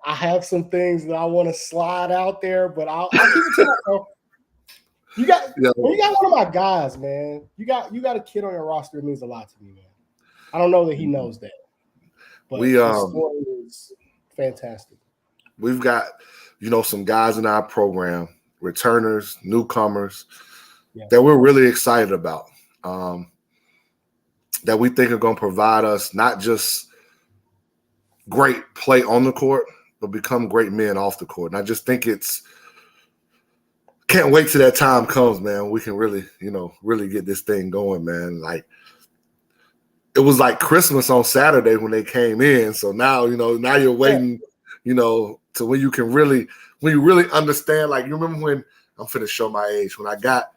I have some things that I want to slide out there, but I'll keep it to myself. You got one of my guys, man. You got a kid on your roster. It means a lot to me, man. I don't know that he knows that, but the story is fantastic. We've got, some guys in our program, returners, newcomers, that we're really excited about, that we think are going to provide us not just great play on the court, but become great men off the court. And I just think can't wait till that time comes, man. We can really, really get this thing going, man. Like, it was like Christmas on Saturday when they came in. So now, now you're waiting, to when you really understand. Like, you remember when, I'm finna show my age, when I got,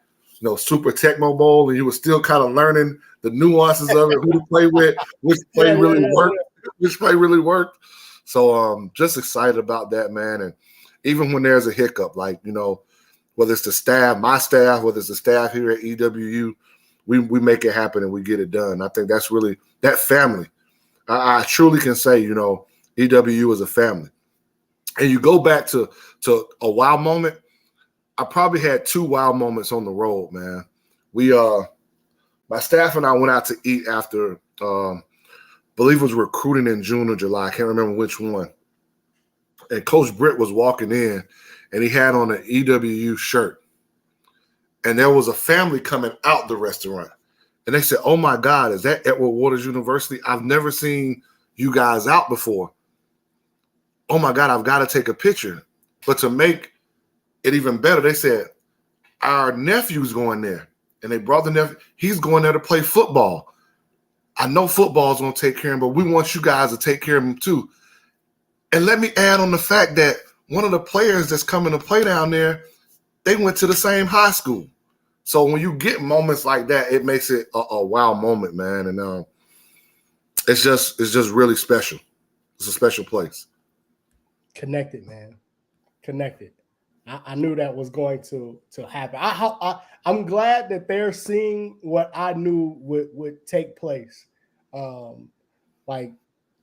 Super Tecmo Bowl and you were still kind of learning the nuances of it, who to play with, which play really worked. So just excited about that, man. And even when there's a hiccup, like, whether it's the staff, my staff, whether it's the staff here at EWU, we make it happen and we get it done. I think that's really that family. I truly can say, EWU is a family. And you go back to a wow moment. I probably had 2 wow moments on the road, man. My staff and I went out to eat after, believe it was recruiting in June or July. I can't remember which one. And Coach Britt was walking in, and he had on an EWU shirt. And there was a family coming out the restaurant. And they said, "Oh, my God, is that Edward Waters University? I've never seen you guys out before. Oh, my God, I've got to take a picture." But to make it even better, they said, "Our nephew's going there." And they brought the nephew. He's going there to play football. I know football's going to take care of him, but we want you guys to take care of him too. And let me add on the fact that one of the players that's coming to play down there, they went to the same high school. So when you get moments like that, it makes it a wow moment, man. And it's just really special. It's a special place. Connected, man. Connected. I knew that was going to happen. I'm glad that they're seeing what I knew would take place. Like,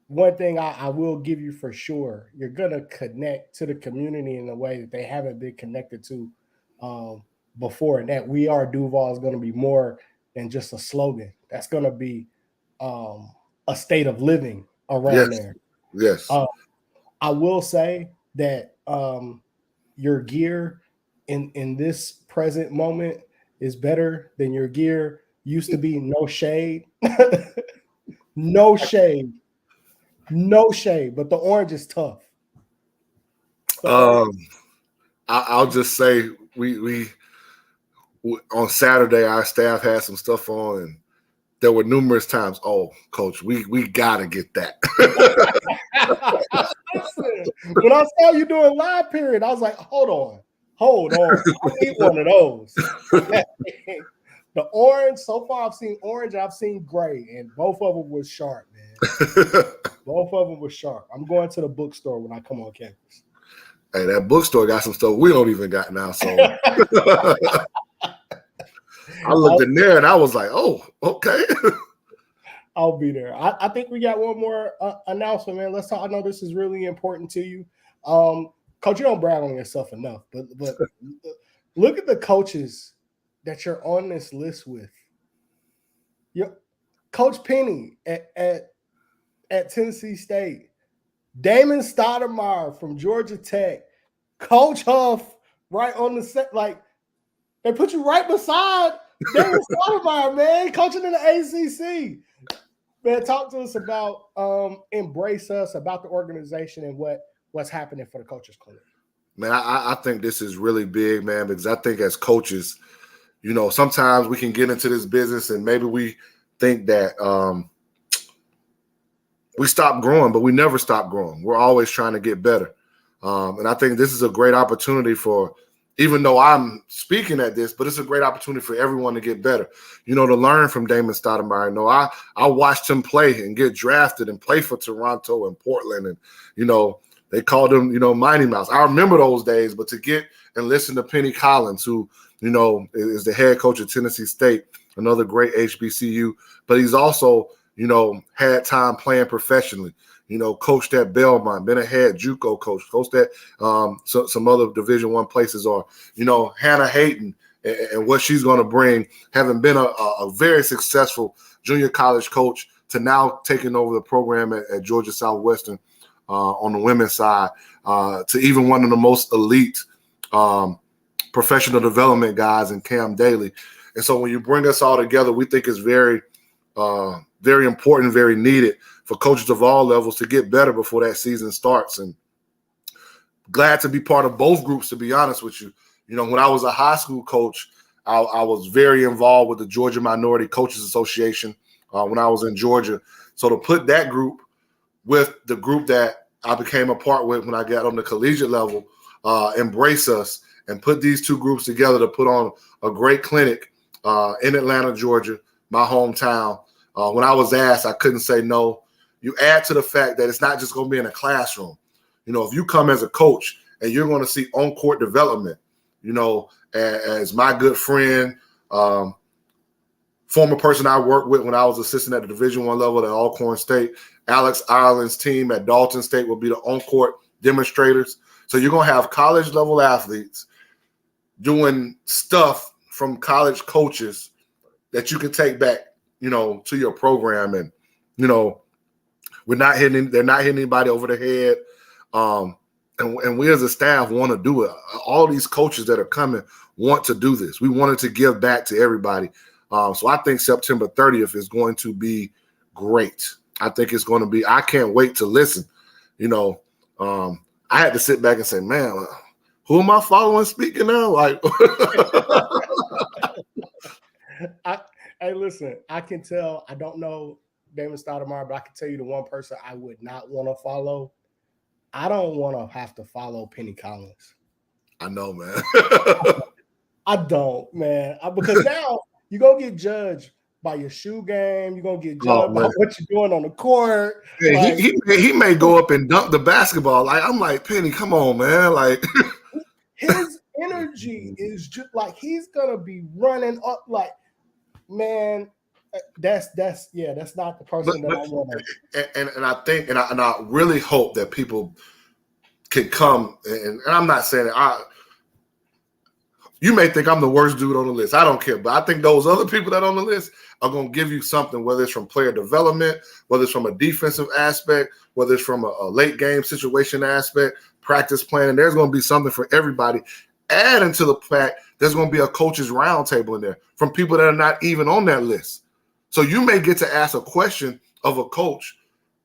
one thing I will give you for sure, you're going to connect to the community in a way that they haven't been connected to before. And that "We Are Duval" is going to be more than just a slogan. That's going to be a state of living around there. Yes. I will say that your gear in this present moment is better than your gear used to be. No shade. No shade. No shade, but the orange is tough. I'll just say we on Saturday our staff had some stuff on, and there were numerous times, "Oh, Coach, we gotta get that." When I saw you doing live period, I was like, hold on, I need one of those. The orange, so far I've seen orange, I've seen gray, and both of them was sharp, man. Both of them were sharp. I'm going to the bookstore when I come on campus. Hey, that bookstore got some stuff we don't even got now. So I looked in there and I was like, "Oh, okay." I'll be there. I think we got one more announcement, man. Let's talk. I know this is really important to you. Coach, you don't brag on yourself enough, but look at the coaches that you're on this list with. Coach Penny at Tennessee State, Damon Stoudemire from Georgia Tech, Coach Huff right on the set. Like, they put you right beside Damon Stoudemire, man, coaching in the ACC. Man, talk to us about Embrace Us, about the organization and what's happening for the Coaches Clinic. Man, I think this is really big, man, because I think as coaches, you know, sometimes we can get into this business and maybe we think that we stop growing, but we never stop growing. We're always trying to get better. And I think this is a great opportunity for, even though I'm speaking at this, but it's a great opportunity for everyone to get better, you know, to learn from Damon Stoudemire. You know, I watched him play and get drafted and play for Toronto and Portland. And, you know, they called him, you know, Mighty Mouse. I remember those days, but to get and listen to Penny Collins, who, you know, is the head coach of Tennessee State, another great HBCU, but he's also, you know, had time playing professionally, you know, coached at Belmont, been a head JUCO coach, coached at some other Division I places, or, you know, Hannah Hayden and what she's going to bring, having been a very successful junior college coach to now taking over the program at Georgia Southwestern on the women's side, to even one of the most elite professional development guys in Cam Daly. And so when you bring us all together, we think it's very, very important, very needed for coaches of all levels to get better before that season starts. And glad to be part of both groups, to be honest with you. You know, when I was a high school coach, I was very involved with the Georgia Minority Coaches Association when I was in Georgia. So to put that group with the group that I became a part with when I got on the collegiate level, Embrace Us, and put these two groups together to put on a great clinic in Atlanta, Georgia, my hometown. When I was asked, I couldn't say no. You add to the fact that it's not just going to be in a classroom. You know, if you come as a coach and you're going to see on-court development, you know, as my good friend, former person I worked with when I was assistant at the Division I level at Alcorn State, Alex Ireland's team at Dalton State will be the on-court demonstrators. So you're going to have college-level athletes doing stuff from college coaches that you can take back, you know, to your program. And, you know, they're not hitting anybody over the head. And we as a staff want to do it. All these coaches that are coming want to do this. We wanted to give back to everybody. So I think September 30th is going to be great. I think it's going to be, I can't wait to listen. You know, I had to sit back and say, man, who am I following speaking now? Like, hey, listen, I can tell, I don't know Damon Stoudemire, but I can tell you the one person I would not want to follow. I don't want to have to follow Penny Collins. I know, man. I don't, man. Because now you're going to get judged by your shoe game. You're going to get judged by what you're doing on the court. Yeah, like, he may go up and dunk the basketball. Like, I'm like, Penny, come on, man. Like, his energy is just like he's going to be running up like, man, that's not the person that I want to. And I think, and I really hope that people can come, and I'm not saying that you may think I'm the worst dude on the list. I don't care. But I think those other people that are on the list are going to give you something, whether it's from player development, whether it's from a defensive aspect, whether it's from a late game situation aspect, practice planning. There's going to be something for everybody. Adding to the fact, there's going to be a coaches roundtable in there from people that are not even on that list. So you may get to ask a question of a coach,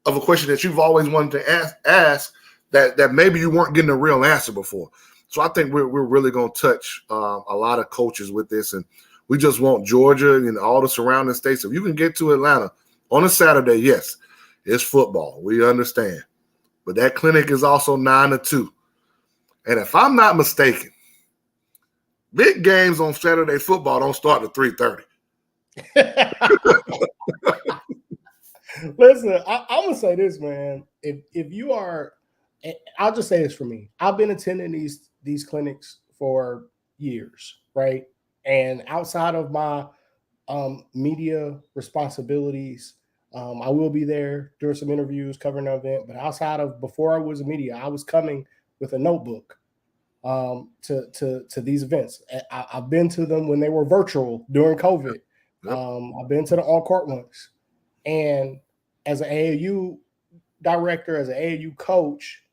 of a question that you've always wanted to ask that maybe you weren't getting a real answer before. So I think we're really going to touch a lot of coaches with this. And we just want Georgia and all the surrounding states. If you can get to Atlanta on a Saturday, yes, it's football. We understand. But that clinic is also 9 to 2. And if I'm not mistaken, big games on Saturday football don't start at 3:30. Listen, I'm going to say this, man. If you are, I'll just say this for me. I've been attending these clinics for years, right? And outside of my media responsibilities, I will be there doing some interviews, covering an event. But outside of, before I was a media, I was coming with a notebook to these events. I've been to them when they were virtual during COVID. Yep. I've been to the on-court ones. And as an AAU director, as an AAU coach,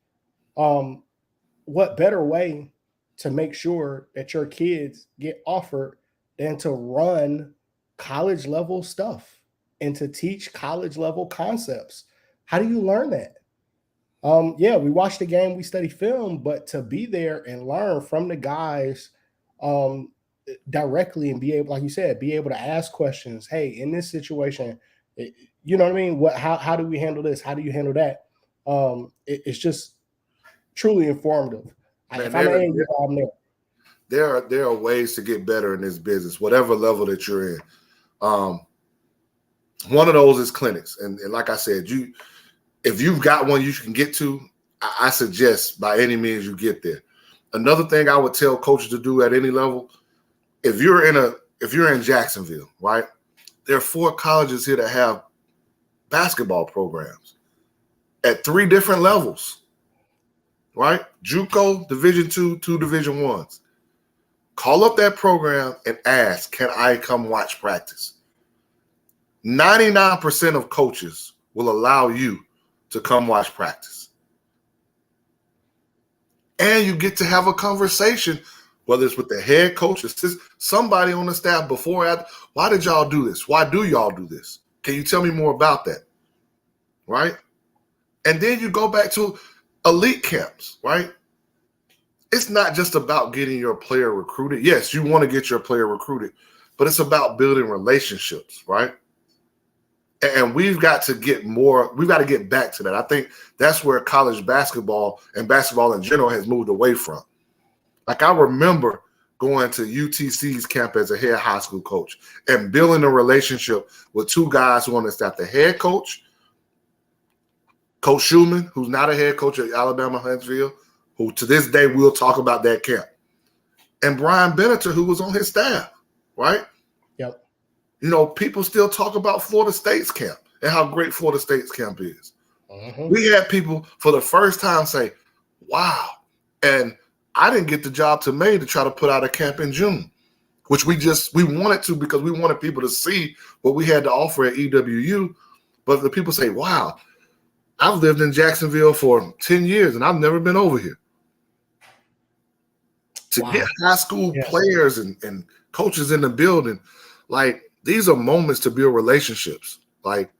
what better way to make sure that your kids get offered than to run college level stuff and to teach college level concepts? How do you learn that? Yeah, we watch the game, we study film, but to be there and learn from the guys directly and be able, like you said, be able to ask questions. Hey, in this situation, you know what I mean? How do we handle this? How do you handle that? It's just truly informative. Man, if I'm AAU, I'm there. There are ways to get better in this business, whatever level that you're in. One of those is clinics, and like I said, if you've got one you can get to, I suggest by any means you get there. Another thing I would tell coaches to do at any level, if you're in Jacksonville, right? There are 4 colleges here that have basketball programs at 3 different levels, right? JUCO, Division II, 2 Division Is. Call up that program and ask, can I come watch practice? 99% of coaches will allow you to come watch practice. And you get to have a conversation, whether it's with the head coach, it's somebody on the staff before, after. Why did y'all do this? Why do y'all do this? Can you tell me more about that? Right? And then you go back to elite camps, right? It's not just about getting your player recruited. Yes, you want to get your player recruited, but it's about building relationships, right? And we've got to get back to that. I think that's where college basketball and basketball in general has moved away from. Like, I remember going to UTC's camp as a head high school coach and building a relationship with 2 guys who on the staff, the head coach, Coach Schumann, who's not a head coach at Alabama Huntsville, who to this day we'll talk about that camp, and Brian Benneter, who was on his staff, right? Yep. You know, people still talk about Florida State's camp and how great Florida State's camp is. Mm-hmm. We had people for the first time say, wow. And I didn't get the job till May to try to put out a camp in June, which we wanted to because we wanted people to see what we had to offer at EWU. But the people say, wow, I've lived in Jacksonville for 10 years and I've never been over here. To get high school players and coaches in the building, like, these are moments to build relationships, like,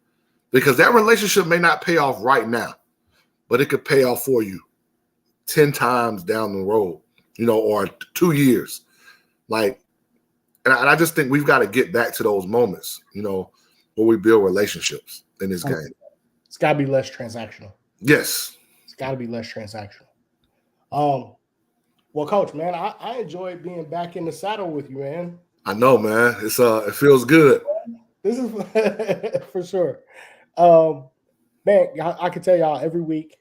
because that relationship may not pay off right now, but it could pay off for you 10 times down the road, you know, or 2 years. Like, and I just think we've got to get back to those moments, you know, where we build relationships in this game. It's got to be less transactional. Yes. It's got to be less transactional. Well, Coach, man, I enjoyed being back in the saddle with you, man. I know, man. It's it feels good. This is for sure. Man, I can tell y'all every week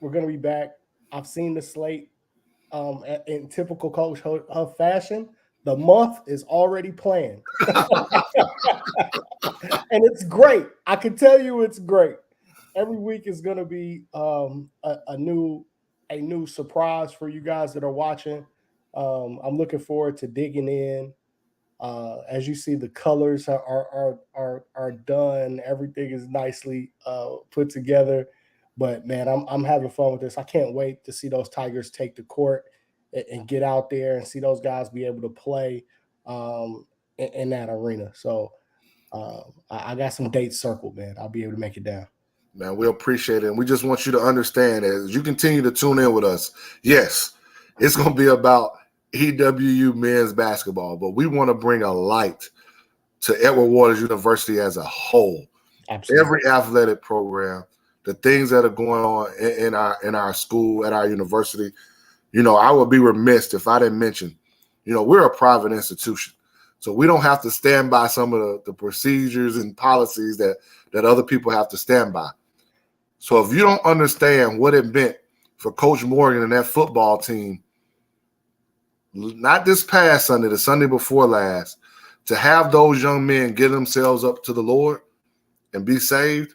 we're gonna be back. I've seen the slate in typical Coach Huff fashion. The month is already planned. And it's great. I can tell you it's great. Every week is gonna be a new surprise for you guys that are watching. I'm looking forward to digging in. As you see, the colors are done. Everything is nicely put together. But man, I'm having fun with this. I can't wait to see those Tigers take the court and get out there and see those guys be able to play in that arena. So I got some dates circled, man. I'll be able to make it down. Man, we appreciate it. And we just want you to understand, as you continue to tune in with us, yes, it's going to be about EWU men's basketball, but we want to bring a light to Edward Waters University as a whole. Absolutely. Every athletic program, the things that are going on in our school, at our university. You know, I would be remiss if I didn't mention, you know, we're a private institution. So we don't have to stand by some of the procedures and policies that other people have to stand by. So if you don't understand what it meant for Coach Morgan and that football team, not this past Sunday, the Sunday before last, to have those young men get themselves up to the Lord and be saved,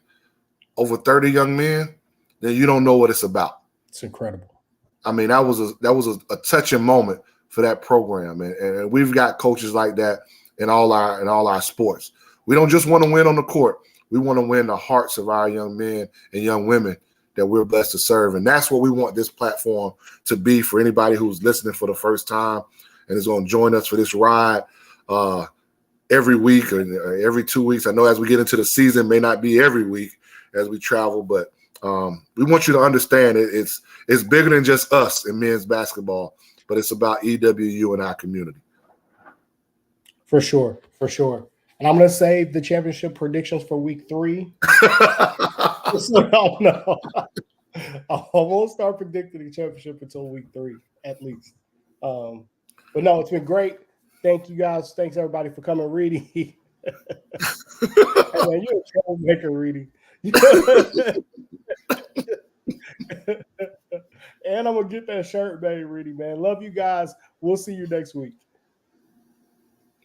over 30 young men, then you don't know what it's about. It's incredible. I mean, that was a touching moment for that program, and we've got coaches like that in all our sports. We don't just want to win on the court. We want to win the hearts of our young men and young women that we're blessed to serve, and that's what we want this platform to be for anybody who's listening for the first time and is going to join us for this ride every week or every 2 weeks. I know as we get into the season, may not be every week as we travel, but we want you to understand it's bigger than just us in men's basketball, but it's about EWU and our community. For sure. And I'm going to save the championship predictions for week 3. So, no. I won't start predicting the championship until week 3, at least. But no, it's been great. Thank you guys. Thanks everybody for coming, Reedy. Hey, man, you're a troublemaker, Reedy. And I'm gonna get that shirt made, Reedy, man. Love you guys. We'll see you next week.